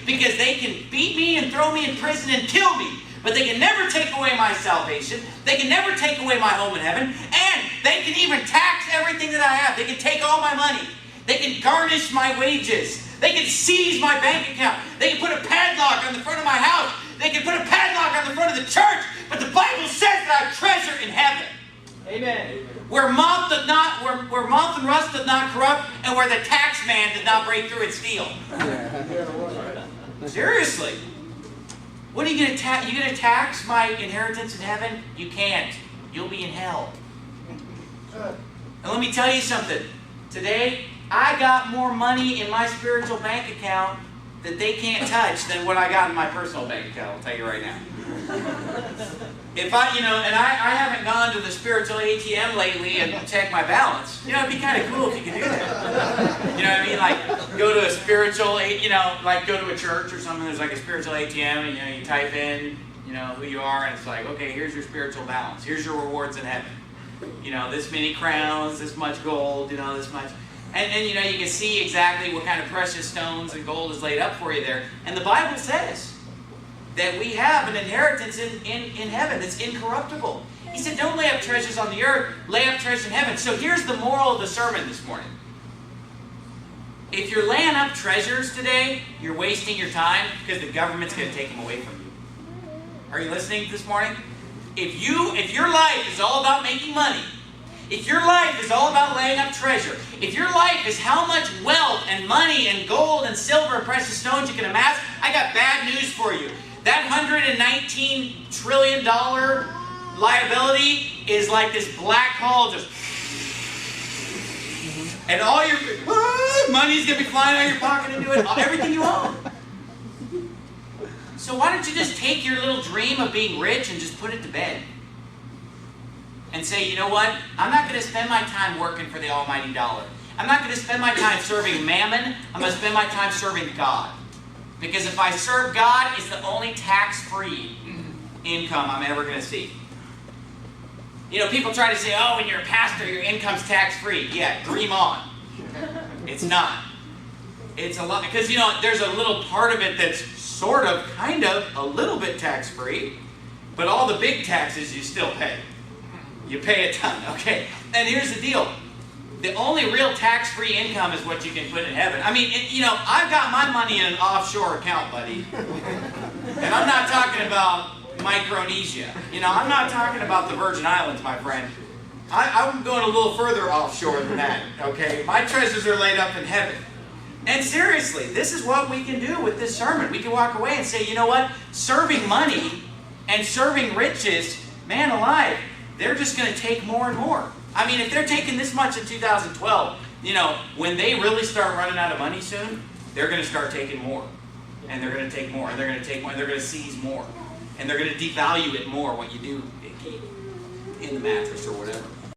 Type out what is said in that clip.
because they can beat me and throw me in prison and kill me. But they can never take away my salvation. They can never take away my home in heaven. And they can even tax everything that I have. They can take all my money. They can garnish my wages. They can seize my bank account. They can put a padlock on the front of my house. They can put a padlock on the front of the church. But the Bible says that I have treasure in heaven. Amen. Where moth and rust doth not corrupt, and where the tax man does not break through and steal. Seriously. What are you going to tax? You going to tax my inheritance in heaven? You can't. You'll be in hell. And let me tell you something. Today, I got more money in my spiritual bank account that they can't touch than what I got in my personal bank account. I'll tell you right now. If I haven't gone to the spiritual ATM lately and checked my balance. It'd be kind of cool if you could do that. You know what I mean? Like, go to a spiritual, like go to a church or something. There's like a spiritual ATM, and you type in, who you are, and it's like, okay, here's your spiritual balance. Here's your rewards in heaven. This many crowns, this much gold, this much. And you can see exactly what kind of precious stones and gold is laid up for you there. And the Bible says that we have an inheritance in heaven that's incorruptible. He said, don't lay up treasures on the earth, lay up treasures in heaven. So here's the moral of the sermon this morning. If you're laying up treasures today, you're wasting your time because the government's going to take them away from you. Are you listening this morning? If your life is all about making money, if your life is all about laying up treasure, if your life is how much wealth and money and gold and silver and precious stones you can amass, I got bad news for you. That $119 trillion liability is like this black hole just... And all your money's going to be flying out of your pocket into it, everything you own. So why don't you just take your little dream of being rich and just put it to bed? And say, you know what? I'm not going to spend my time working for the almighty dollar. I'm not going to spend my time serving mammon. I'm going to spend my time serving God. Because if I serve God, it's the only tax-free income I'm ever going to see. People try to say, oh, when you're a pastor, your income's tax-free. Yeah, dream on. It's not. It's a lot. Because, there's a little part of it that's sort of, kind of, a little bit tax-free. But all the big taxes you still pay. You pay a ton, okay? And here's the deal. The only real tax-free income is what you can put in heaven. I mean, I've got my money in an offshore account, buddy. And I'm not talking about Micronesia. I'm not talking about the Virgin Islands, my friend. I'm going a little further offshore than that, okay? My treasures are laid up in heaven. And seriously, this is what we can do with this sermon. We can walk away and say, you know what? Serving money and serving riches, man alive, they're just going to take more and more. I mean, if they're taking this much in 2012, when they really start running out of money soon, they're going to start taking more. And they're going to take more, and they're going to take more, and they're going to seize more. And they're going to devalue it more, what you do keep in the mattress or whatever.